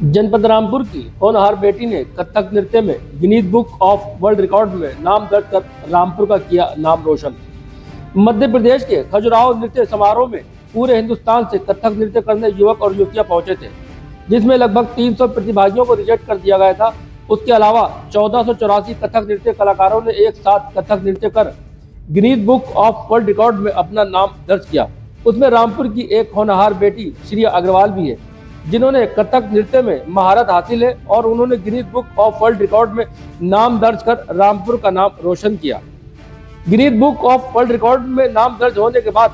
जनपद रामपुर की होनहार बेटी ने कथक नृत्य में Guinness book of world record में नाम दर्ज कर रामपुर का किया नाम रोशन। मध्य प्रदेश के खजुराहो नृत्य समारोह में पूरे हिंदुस्तान से कथक नृत्य करने युवक और युवतियां पहुंचे थे, जिसमें लगभग 300 प्रतिभागियों को रिजेक्ट कर दिया गया था। उसके अलावा 1484 कथक नृत्य कलाकारों ने एक साथ कथक नृत्य कर Guinness book of world record में अपना नाम दर्ज किया। उसमें रामपुर की एक होनहार बेटी श्रिया अग्रवाल भी है, जिन्होंने कथक नृत्य में महारत हासिल है और उन्होंने Guinness book of world record में नाम दर्ज कर रामपुर का नाम रोशन किया। Guinness book of world record में नाम दर्ज होने के बाद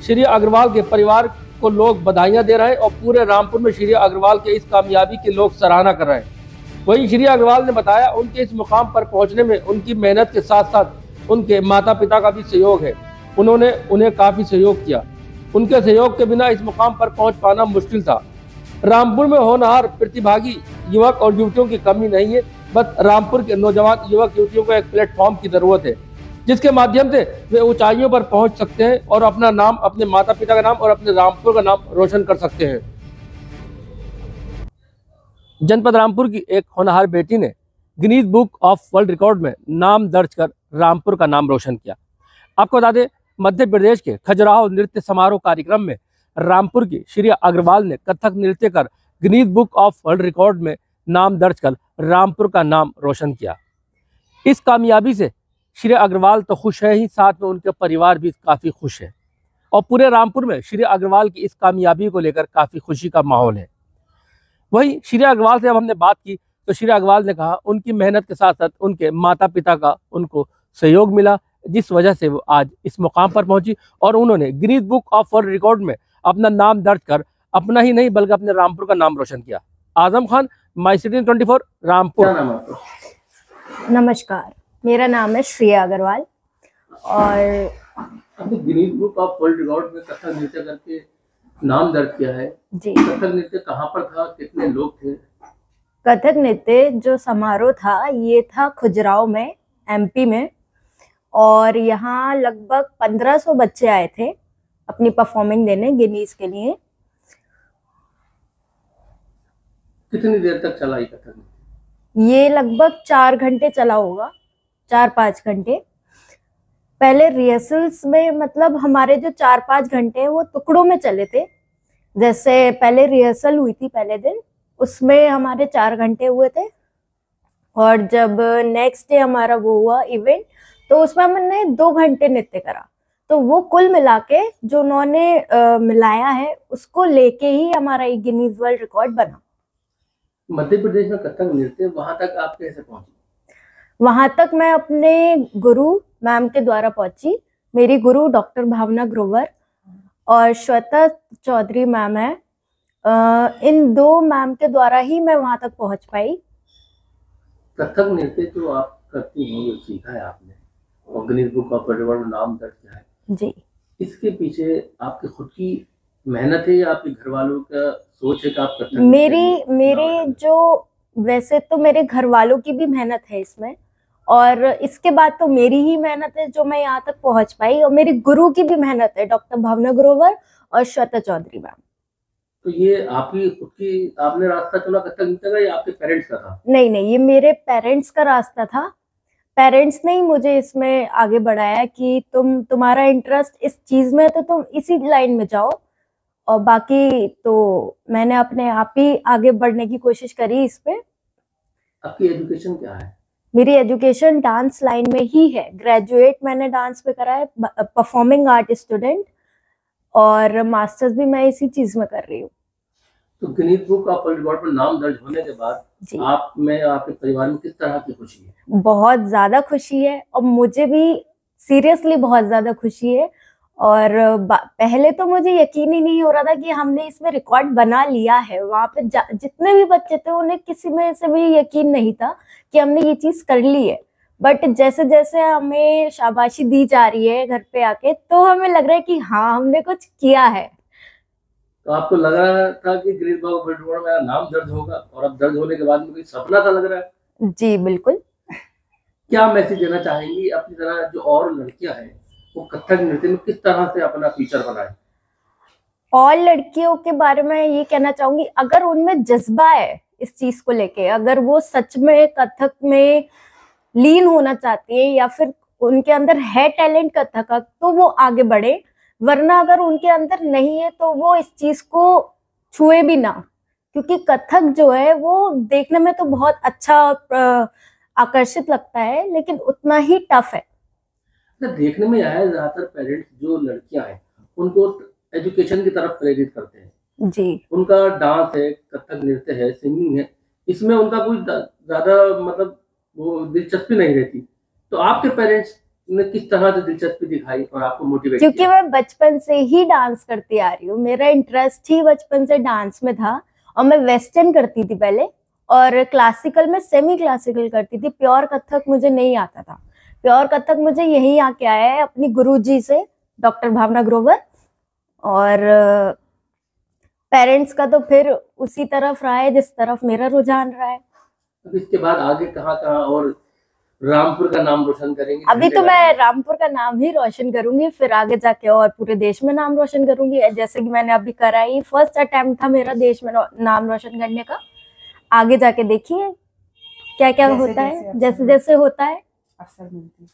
श्री अग्रवाल के परिवार को लोग बधाइयां दे रहे हैं और पूरे रामपुर में श्री अग्रवाल के इस कामयाबी की लोग सराहना कर रहे हैं। वहीं श्री अग्रवाल ने बताया, उनके इस मुकाम पर पहुंचने में उनकी मेहनत के साथ साथ उनके माता पिता का भी सहयोग है। उन्होंने उन्हें काफी सहयोग किया। उनके सहयोग के बिना इस मुकाम पर पहुंच पाना मुश्किल था। रामपुर में होनहार प्रतिभागी युवक और युवतियों की कमी नहीं है, बस रामपुर के नौजवान युवक युवतियों को एक प्लेटफॉर्म की जरूरत है, जिसके माध्यम से वे ऊंचाइयों पर पहुंच सकते हैं और अपना नाम, अपने माता पिता का नाम और अपने रामपुर का नाम रोशन कर सकते हैं। जनपद रामपुर की एक होनहार बेटी ने Guinness book of world record में नाम दर्ज कर रामपुर का नाम रोशन किया। आपको बता दें, मध्य प्रदेश के खजुराहो नृत्य समारोह कार्यक्रम में रामपुर की श्रिया अग्रवाल ने कथक नृत्य कर Guinness book of world record में नाम दर्ज कर रामपुर का नाम रोशन किया। इस कामयाबी से श्रिया अग्रवाल तो खुश है ही, साथ में उनके परिवार भी काफ़ी खुश है और पूरे रामपुर में श्रिया अग्रवाल की इस कामयाबी को लेकर काफ़ी खुशी का माहौल है। वहीं श्रिया अग्रवाल से जब हमने बात की तो श्रिया अग्रवाल ने कहा, उनकी मेहनत के साथ साथ उनके माता पिता का उनको सहयोग मिला, जिस वजह से वो आज इस मुकाम पर पहुंची और उन्होंने Guinness book of world record में अपना नाम दर्ज कर अपना ही नहीं बल्कि अपने रामपुर का नाम रोशन किया। Azam Khan, my city 24, Rampur. क्या नाम है आपका? नमस्कार, मेरा नाम है श्रिया अग्रवाल और आपने Guinness book of world record में कथक नृत्य करके नाम दर्ज किया है जी। कथक नृत्य कहाँ पर था, कितने लोग थे? कथक नृत्य जो समारोह था ये था खजुराहो में, एमपी में, और यहाँ लगभग 1500 बच्चे आए थे अपनी परफॉर्मिंग देने गिनीज के लिए। कितनी देर तक चला ये कथक? ये लगभग 4 घंटे चला होगा, 4-5 घंटे। पहले रिहर्सल्स में मतलब हमारे जो 4-5 घंटे वो टुकड़ों में चले थे। जैसे पहले रिहर्सल हुई थी पहले दिन, उसमें हमारे 4 घंटे हुए थे और जब नेक्स्ट डे हमारा वो हुआ इवेंट तो उसमें हमने 2 घंटे नृत्य करा। तो वो कुल मिला के जो उन्होंने मिलाया है उसको लेके ही हमारा ये गिनीज वर्ल्ड रिकॉर्ड बना। मध्य प्रदेश में कथक नृत्य, वहां तक आप कैसे पहुंची? वहां तक मैं अपने गुरु मैम के द्वारा पहुंची। मेरी गुरु डॉक्टर भावना ग्रोवर और श्वेता चौधरी मैम है। इन 2 मैम के द्वारा ही मैं वहां तक पहुंच पाई। कथक नृत्य जो आप करती हैं, जो सीखा है आपने और Guinness book of world record में नाम दर्ज किया है जी, इसके पीछे आपकी खुद की मेहनत है या आपके घर वालों का सोच है कि आप कथक? मेरे जो वैसे तो मेरे घर वालों की भी मेहनत है इसमें, और इसके बाद तो मेरी ही मेहनत है जो मैं यहाँ तक पहुंच पाई, और मेरी गुरु की भी मेहनत है, डॉक्टर भावना ग्रोवर और श्वेता चौधरी मैम। तो ये आपकी खुद की आपने रास्ता चुना कथक नृत्य का या आपके पेरेंट्स का था? नहीं, ये मेरे पेरेंट्स का रास्ता था। पेरेंट्स ने ही मुझे इसमें आगे बढ़ाया कि तुम्हारा इंटरेस्ट इस चीज में है तो तुम इसी लाइन में जाओ, और बाकी तो मैंने अपने आप ही आगे बढ़ने की कोशिश करी इस पे। आपकी एजुकेशन क्या है? मेरी एजुकेशन डांस लाइन में ही है। ग्रेजुएट मैंने डांस पे करा है, परफॉर्मिंग आर्ट स्टूडेंट, और मास्टर्स भी मैं इसी चीज में कर रही हूँ। तो Guinness book of world record में नाम दर्ज होने के बाद आप में, आपके परिवार में किस तरह की खुशी है? बहुत ज्यादा खुशी है और मुझे भी सीरियसली बहुत ज्यादा खुशी है। और पहले तो मुझे यकीन ही नहीं हो रहा था कि हमने इसमें रिकॉर्ड बना लिया है। वहां पे जितने भी बच्चे थे उन्हें किसी में से भी यकीन नहीं था कि हमने ये चीज कर ली है। बट जैसे जैसे हमें शाबाशी दी जा रही है घर पे आके, तो हमें लग रहा है कि हाँ, हमने कुछ किया है। तो आपको लग रहा था कि Guinness book of world record में मेरा नाम दर्ज होगा, और अब दर्ज होने के बाद में कोई सपना सा लग रहा है? जी बिल्कुल। क्या मैसेज देना चाहेंगी अपनी तरह जो और लड़कियां हैं वो कथक नृत्य में किस तरह से अपना फ्यूचर बनाए? और लड़कियों के बारे में ये कहना चाहूंगी, अगर उनमें जज्बा है इस चीज को लेके, अगर वो सच में कथक में लीन होना चाहती है या फिर उनके अंदर है टैलेंट कथक का, तो वो आगे बढ़े। वरना अगर उनके अंदर नहीं है तो वो इस चीज को छुए भी ना, क्योंकि कथक जो है वो देखने में तो बहुत अच्छा आकर्षित लगता है, लेकिन उतना ही टफ है। तो देखने में आया ज्यादातर पेरेंट्स जो लड़कियां हैं उनको एजुकेशन की तरफ प्रेरित करते हैं। जी, उनका डांस है, कथक नृत्य है, सिंगिंग है, इसमें उनका कोई ज्यादा मतलब वो दिलचस्पी नहीं रहती। तो आपके पेरेंट्स ने किस तरह से दिलचस्पी दिखाई और आपको मोटिवेट क्योंकि किया? मैं बचपन से ही डांस करती आ रही हूँ, मेरा इंटरेस्ट ही बचपन से डांस में था। और मैं वेस्टर्न करती थी पहले, और क्लासिकल में सेमी क्लासिकल करती थी। प्योर कथक मुझे नहीं आता था। प्योर कथक मुझे यही आके आया है अपनी गुरुजी से, डॉक्टर भावना ग्रोवर। और पेरेंट्स का तो फिर उसी तरफ रहा है जिस तरफ मेरा रुझान रहा है। अब इसके बाद आगे कहाँ और रामपुर का नाम रोशन करेंगे? अभी तो मैं रामपुर का नाम ही रोशन करूंगी, फिर आगे जाके और पूरे देश में नाम रोशन करूंगी, जैसे कि मैंने अभी करा ही। फर्स्ट अटेम्प्ट था मेरा देश में नाम रोशन करने का। आगे जाके देखिए क्या क्या होता है, जैसे जैसे होता है अवसर मिलते हैं।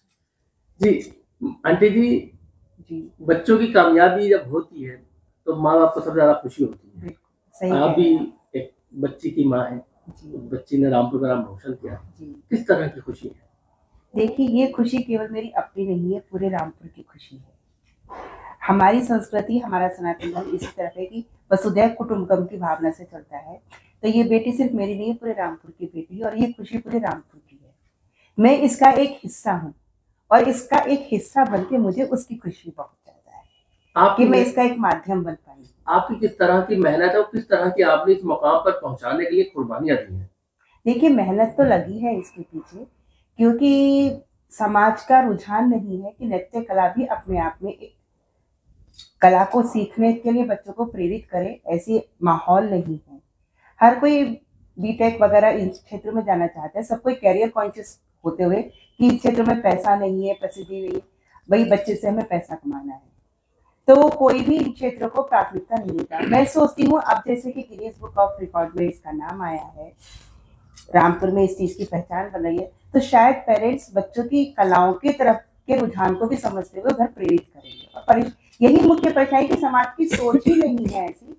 जी आंटी जी, बच्चों की कामयाबी जब होती है तो माँ बाप को सबसे ज्यादा खुशी होती है। सही आप कह भी रहे हैं। एक बच्ची की माँ है, जी, बच्ची ने रामपुर का नाम रोशन किया, जी। किस तरह की खुशी है? देखिए, ये खुशी केवल मेरी अपनी नहीं है, पूरे रामपुर की खुशी है। हमारी संस्कृति, हमारा सनातन धर्म इसी तरह है कि वसुधैव कुटुंबकम की भावना से चलता है। तो ये बेटी सिर्फ मेरी नहीं है, पूरे रामपुर की बेटी है, और ये खुशी पूरे रामपुर की है। मैं इसका एक हिस्सा हूँ, और इसका एक हिस्सा बनके मुझे उसकी खुशी बहुत ज्यादा है कि मैं इसका एक माध्यम बन पाई। आपकी किस तरह की मेहनत है और किस तरह की आपने इस मुकाम पर पहुंचाने के लिए कुर्बानियां दी हैं? देखिए, मेहनत तो लगी है इसके पीछे, क्योंकि समाज का रुझान नहीं है कि नृत्य कला भी अपने आप में एक कला को सीखने के लिए बच्चों को प्रेरित करे, ऐसी माहौल नहीं है। हर कोई बीटेक वगैरह इन क्षेत्र में जाना चाहता है, सब कोई कैरियर कॉन्शियस होते हुए कि इस क्षेत्र में पैसा नहीं है, प्रसिद्धि नहीं है, भाई बच्चे से हमें पैसा कमाना है, तो कोई भी इन क्षेत्रों को प्राथमिकता नहीं देता। मैं सोचती हूँ अब जैसे कि गिनीज बुक ऑफ रिकॉर्ड में इसका नाम आया है, रामपुर में इस चीज की पहचान बन रही है, तो शायद पेरेंट्स बच्चों की कलाओं की तरफ के रुझान को भी समझते हुए उधर प्रेरित करेंगे। और यही मुख्य परेशानी कि समाज की सोच ही नहीं है ऐसी।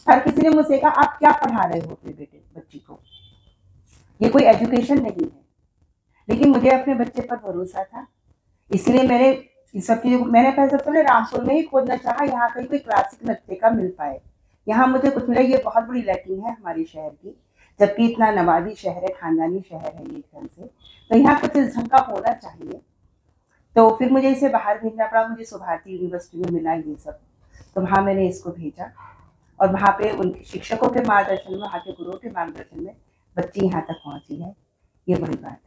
हर किसी ने मुझसे कहा, आप क्या पढ़ा रहे हो अपने बेटे बच्ची को, ये कोई एजुकेशन नहीं है। लेकिन मुझे अपने बच्चे पर भरोसा था, इसलिए मैंने इस सब चीजों को मैंने सबसे पहले रामपुर में ही खोजना चाहा, यहाँ कहीं कोई क्लासिक नृत्य का मिल पाए। यहाँ मुझे कुछ मिला, ये बहुत बड़ी लैकिंग है हमारे शहर की, जबकि इतना नवाबी शहर है, खानदानी शहर है ये ढंग से, तो यहाँ कुछ इस ढंग का होना चाहिए। तो फिर मुझे इसे बाहर भेजना पड़ा। मुझे सुभारती यूनिवर्सिटी में मिला ये सब, तो वहाँ मैंने इसको भेजा, और वहाँ पे उनके शिक्षकों के मार्गदर्शन में, वहाँ के गुरुओं के मार्गदर्शन में बच्ची यहाँ तक पहुँची है। ये बड़ी बात है।